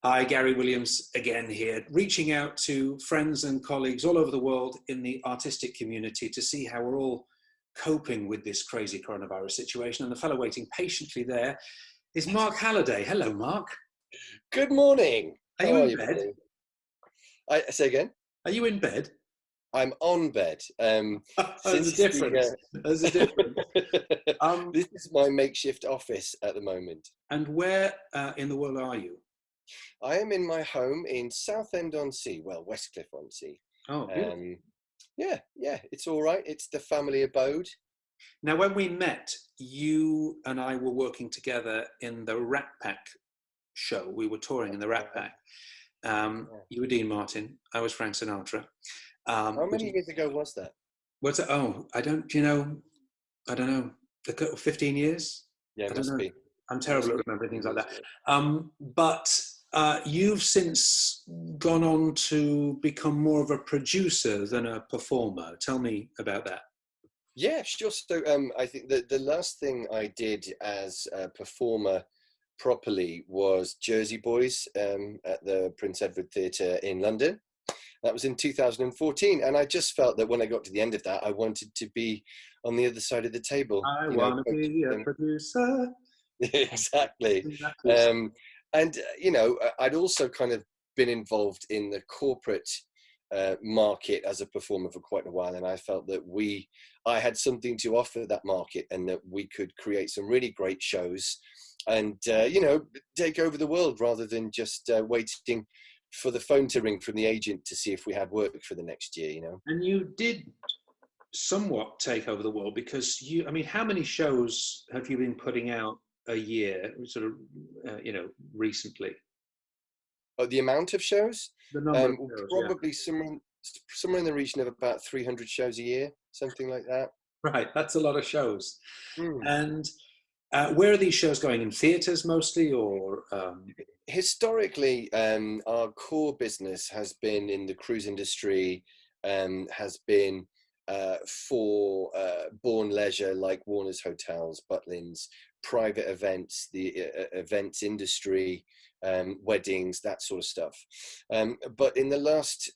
Hi, Gary Williams again here, reaching out to friends and colleagues all over the world in the artistic community to see how we're all coping with this crazy coronavirus situation. And the fellow waiting patiently there is Mark Halliday. Hello, Mark. Good morning. Are you in bed? I say again? Are you in bed? I'm on bed. There's a difference. There's a difference. This is my makeshift office at the moment. And where in the world are you? I am in my home in Southend-on-Sea, well, Westcliff-on-Sea. Oh, beautiful. Yeah, it's all right. It's the family abode. Now, when we met, you and I were working together in the Rat Pack show. We were touring in the Rat Pack. You were Dean Martin. I was Frank Sinatra. How many years ago was that? What's it? Oh, I don't know. 15 years? Yeah, I must don't know. be. I'm terrible at remembering things like that. But you've since gone on to become more of a producer than a performer. Tell me about that. Yeah, sure. So I think that the last thing I did as a performer properly was Jersey Boys at the Prince Edward Theatre in London. That was in 2014, and I just felt that when I got to the end of that, I wanted to be on the other side of the table. I want to be a producer. Exactly. And I'd also kind of been involved in the corporate market as a performer for quite a while, and I felt that I had something to offer that market, and that we could create some really great shows and take over the world rather than just waiting for the phone to ring from the agent to see if we had work for the next year. And you did somewhat take over the world, because how many shows have you been putting out a year, sort of recently? Oh, the amount of shows? The number of shows, probably somewhere in the region of about 300 shows a year, something like that. Right, that's a lot of shows. And where are these shows going? In theatres mostly, or? Historically, our core business has been in the cruise industry, has been for born leisure, like Warner's Hotels, Butlins, private events, the events industry, weddings, that sort of stuff. But in the last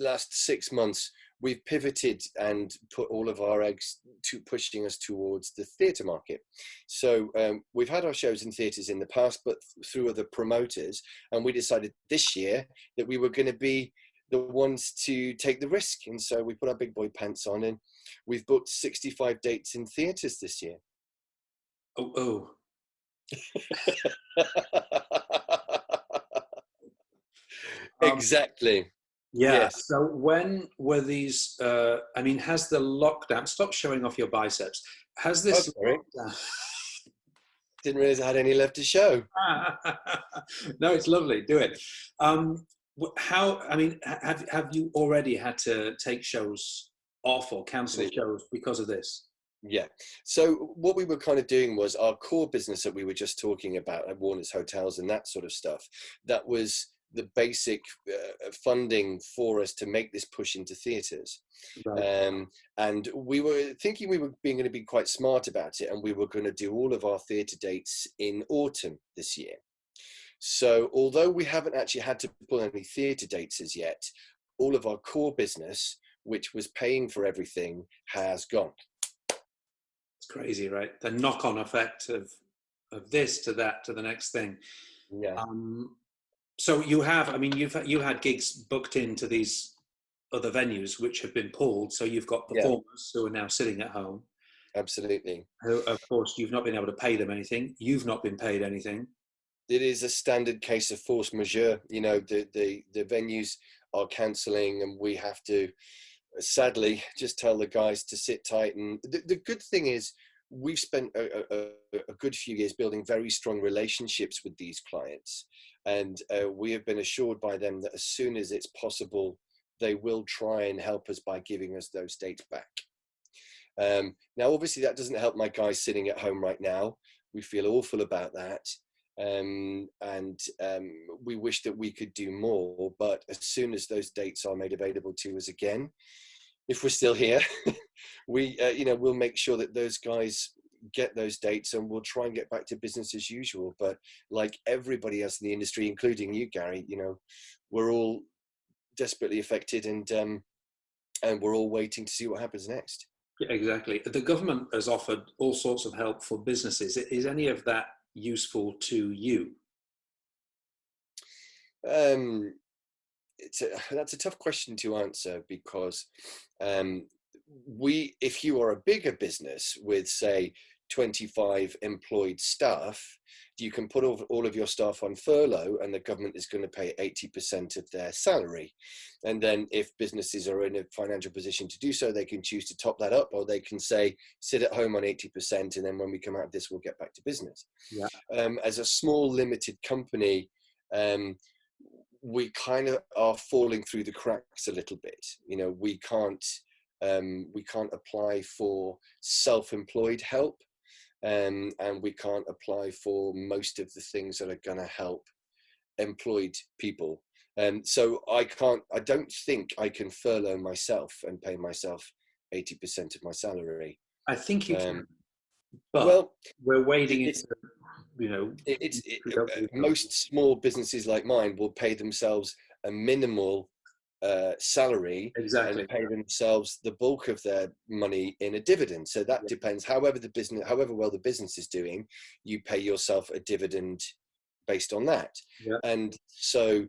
6 months, we've pivoted and put all of our eggs to pushing us towards the theatre market. So we've had our shows in theatres in the past, but through other promoters, and we decided this year that we were going to be the ones to take the risk. And so we put our big boy pants on, and we've booked 65 dates in theatres this year. Oh. Exactly. Yeah. Yes. So when were these? Has the lockdown? Stop showing off your biceps. Has this? Lockdown... Didn't realize I had any left to show. No, it's lovely. Do it. How? Have you already had to take shows off or cancel shows because of this? Yeah. So what we were kind of doing was our core business that we were just talking about at Warner's Hotels and that sort of stuff. That was the basic funding for us to make this push into theatres. Right. And we were thinking we were going to be quite smart about it, and we were going to do all of our theatre dates in autumn this year. So although we haven't actually had to pull any theatre dates as yet, all of our core business, which was paying for everything, has gone. It's crazy, right? The knock-on effect of this to that to the next thing. Yeah. So you have, you had gigs booked into these other venues which have been pulled. So you've got performers who are now sitting at home. Absolutely. Who, of course, you've not been able to pay them anything. You've not been paid anything. It is a standard case of force majeure. The venues are cancelling, and we have to, sadly, just tell the guys to sit tight. And the good thing is, we've spent a good few years building very strong relationships with these clients, and we have been assured by them that as soon as it's possible, they will try and help us by giving us those dates back. Now, obviously, that doesn't help my guys sitting at home right now. We feel awful about that. And we wish that we could do more, but as soon as those dates are made available to us again, if we're still here, we'll make sure that those guys get those dates, and we'll try and get back to business as usual. But like everybody else in the industry, including you, Gary, you know, we're all desperately affected, and we're all waiting to see what happens next. Yeah, exactly. The government has offered all sorts of help for businesses. Is any of that useful to you? That's a tough question to answer, because if you are a bigger business with, say, 25 employed staff, you can put all of your staff on furlough, and the government is going to pay 80% of their salary. And then if businesses are in a financial position to do so, they can choose to top that up, or they can say, sit at home on 80%, and then when we come out of this, we'll get back to business. Yeah. As a small limited company, we kind of are falling through the cracks a little bit. You know, we can't apply for self-employed help, and we can't apply for most of the things that are going to help employed people. So I don't think I can furlough myself and pay myself 80% of my salary. I think you can, but well, we're wading into, most small businesses like mine will pay themselves a minimal salary, exactly, and pay themselves the bulk of their money in a dividend. So that depends. However well the business is doing, you pay yourself a dividend based on that. Yeah. And so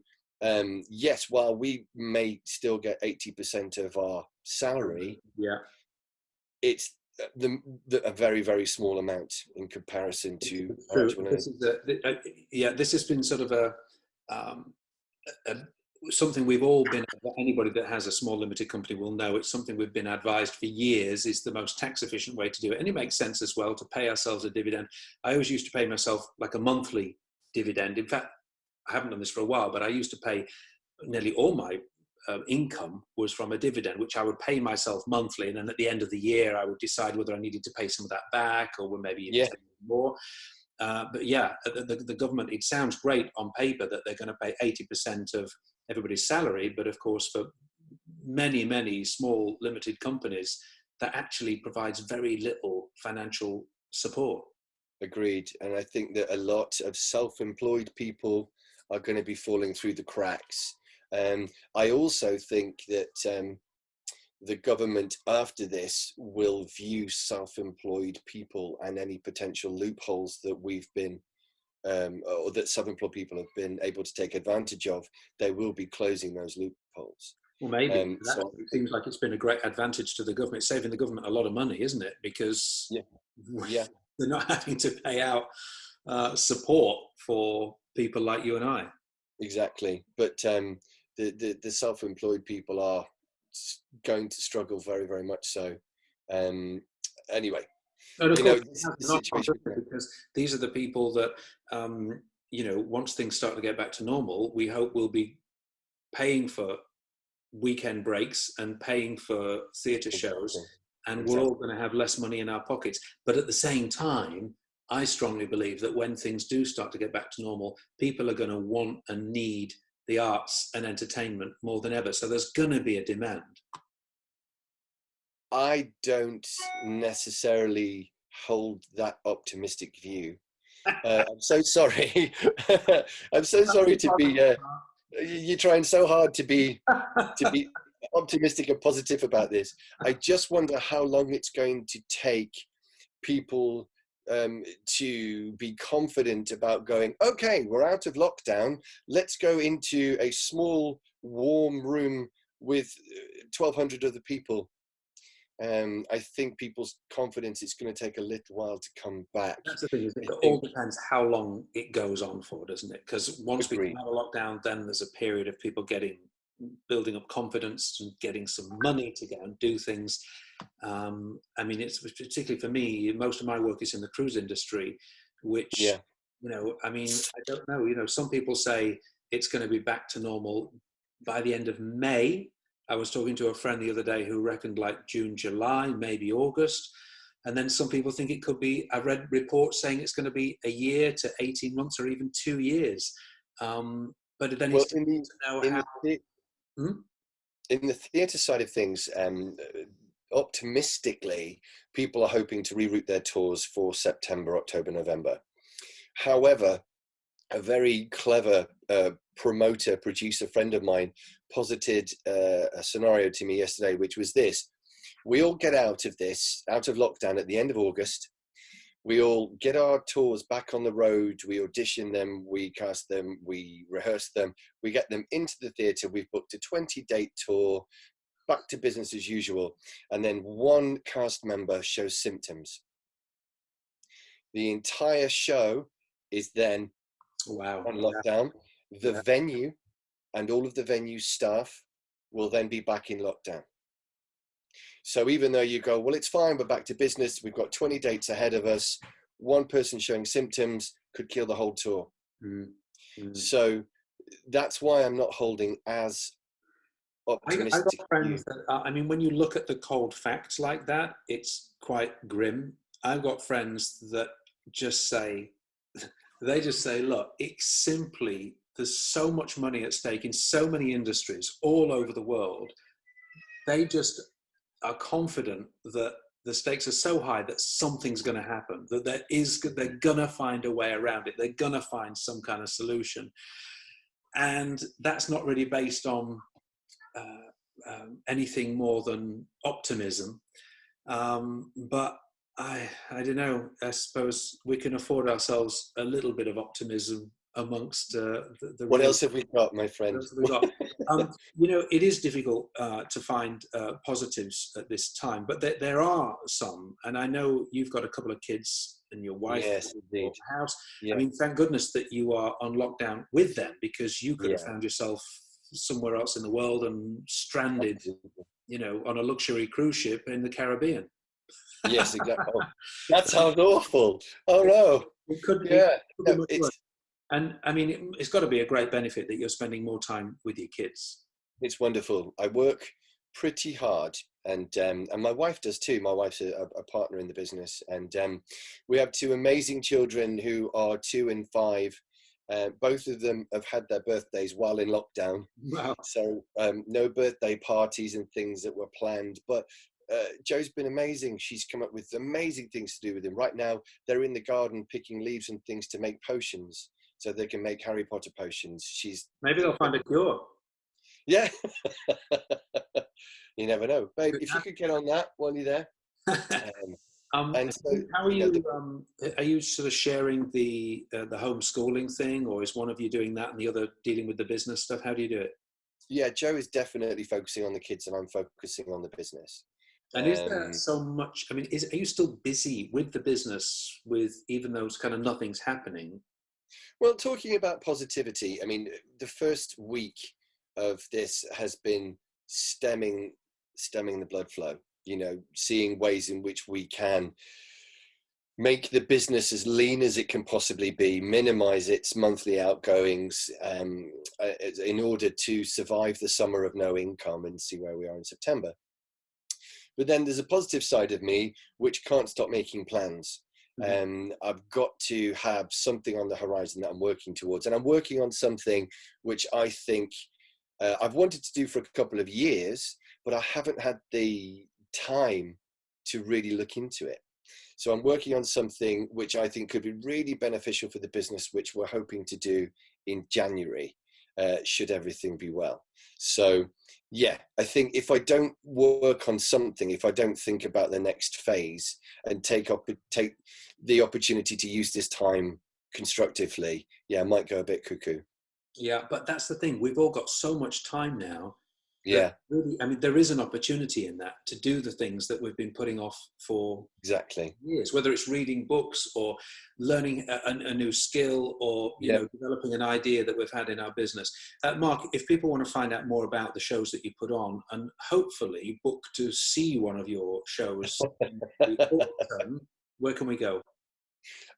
yes, while we may still get 80% of our salary, it's a very, very small amount in comparison to this has been sort of something we've all been, anybody that has a small limited company will know, it's something we've been advised for years is the most tax efficient way to do it. And it makes sense as well to pay ourselves a dividend. I always used to pay myself like a monthly dividend. In fact, I haven't done this for a while, but I used to pay nearly all my income was from a dividend, which I would pay myself monthly. And then at the end of the year, I would decide whether I needed to pay some of that back, or maybe more. But yeah, the government, it sounds great on paper that they're going to pay 80% of everybody's salary. But of course, for many, many small limited companies, that actually provides very little financial support. Agreed. And I think that a lot of self-employed people are going to be falling through the cracks. I also think that the government after this will view self-employed people and any potential loopholes that we've been or that self-employed people have been able to take advantage of. They will be closing those loopholes. Well, maybe. It seems like it's been a great advantage to the government. It's saving the government a lot of money, isn't it? Because they're not having to pay out support for people like you and I. Exactly. But the self-employed people are going to struggle very, very much so. Anyway, and of course, the situation, because these are the people that once things start to get back to normal, we hope we'll be paying for weekend breaks and paying for theatre shows, and we're all going to have less money in our pockets. But at the same time, I strongly believe that when things do start to get back to normal, people are going to want and need the arts and entertainment more than ever. So there's going to be a demand. I don't necessarily hold that optimistic view. I'm so sorry. I'm so sorry to be. You're trying so hard to be optimistic and positive about this. I just wonder how long it's going to take people to be confident about going, okay, we're out of lockdown, let's go into a small warm room with 1,200 other people. I think people's confidence is going to take a little while to come back. That's the thing, isn't it? It all depends how long it goes on for, doesn't it? Because once we come out of lockdown, then there's a period of people building up confidence and getting some money to go and do things. I mean, it's particularly for me, most of my work is in the cruise industry, which, I mean, I don't know, some people say it's going to be back to normal by the end of May. I was talking to a friend the other day who reckoned like June, July, maybe August. And then some people think it could be, I've read reports saying it's going to be a year to 18 months or even 2 years. But then it's in the theatre side of things, optimistically, people are hoping to reroute their tours for September, October, November. However, a very clever promoter, producer friend of mine posited a scenario to me yesterday, which was this. We all get out of lockdown at the end of August. We all get our tours back on the road. We audition them, we cast them, we rehearse them, we get them into the theatre. We've booked a 20-date tour, back to business as usual. And then one cast member shows symptoms. The entire show is then on lockdown. The venue and all of the venue staff will then be back in lockdown. So even though you go, well, it's fine, we're back to business, we've got 20 dates ahead of us, one person showing symptoms could kill the whole tour. So that's why I'm not holding as optimistic. I've got friends that, I mean, when you look at the cold facts like that, it's quite grim. I've got friends that just say, look, it's simply, there's so much money at stake in so many industries all over the world. They just are confident that the stakes are so high that something's going to happen, that they're going to find a way around it. They're going to find some kind of solution. And that's not really based on anything more than optimism. But I don't know, I suppose we can afford ourselves a little bit of optimism amongst the what else have we got, my friend? You know, it is difficult to find positives at this time, but there are some, and I know you've got a couple of kids and your wife in the house. I mean, thank goodness that you are on lockdown with them, because you could have found yourself somewhere else in the world and stranded, you know, on a luxury cruise ship in the Caribbean. Yes, exactly. Oh, that sounds awful. Oh no. It could be. Yeah. And I mean, it's got to be a great benefit that you're spending more time with your kids. It's wonderful. I work pretty hard, and my wife does too. My wife's a partner in the business, and we have two amazing children who are 2 and 5. Both of them have had their birthdays while in lockdown. Wow. So no birthday parties and things that were planned, but Jo's been amazing. She's come up with amazing things to do with him. Right now, they're in the garden picking leaves and things to make potions, so they can make Harry Potter potions. Maybe they'll find a cure. Yeah. You never know. Babe, if you could get on that while you're there. And so, how are you? Are you sort of sharing the homeschooling thing, or is one of you doing that and the other dealing with the business stuff? How do you do it? Yeah, Jo is definitely focusing on the kids, and I'm focusing on the business. And is there so much? I mean, are you still busy with the business, even though it's kind of nothing's happening? Well, talking about positivity, I mean, the first week of this has been stemming the blood flow. You know, seeing ways in which we can make the business as lean as it can possibly be, minimize its monthly outgoings in order to survive the summer of no income and see where we are in September. But then there's a positive side of me which can't stop making plans. I've got to have something on the horizon that I'm working towards, and I'm working on something which I think I've wanted to do for a couple of years, but I haven't had the time to really look into it. So I'm working on something which I think could be really beneficial for the business, which we're hoping to do in January, should everything be well. So yeah, I think if I don't work on something, if I don't think about the next phase and take the opportunity to use this time constructively, yeah, I might go a bit cuckoo. Yeah, but that's the thing. We've all got so much time now. Yeah. Really, I mean, there is an opportunity in that to do the things that we've been putting off for years, whether it's reading books or learning a new skill, or you know, developing an idea that we've had in our business. Mark, if people want to find out more about the shows that you put on and hopefully book to see one of your shows in the autumn, where can we go?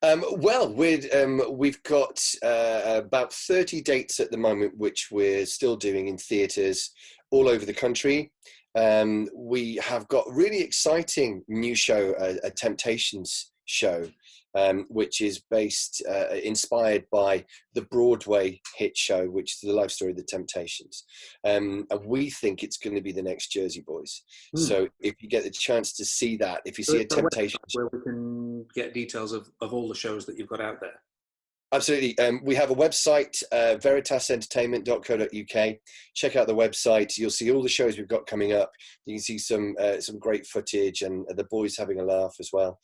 Well, we've got about 30 dates at the moment, which we're still doing in theatres all over the country. We have got a really exciting new show, a Temptations show, which is inspired by the Broadway hit show, which is the life story of the Temptations. And we think it's going to be the next Jersey Boys. So if you get the chance to see that, if you see a Temptation, where we can get details of all the shows that you've got out there. Absolutely. We have a website, veritasentertainment.co.uk. Check out the website. You'll see all the shows we've got coming up. You can see some great footage and the boys having a laugh as well.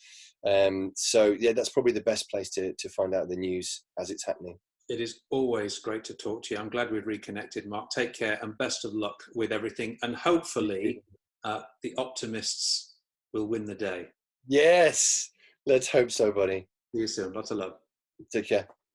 So yeah, that's probably the best place to find out the news as it's happening. It is always great to talk to you. I'm glad we've reconnected, Mark. Take care and best of luck with everything. And hopefully the optimists will win the day. Yes. Let's hope so, buddy. See you soon. Lots of love. Take care.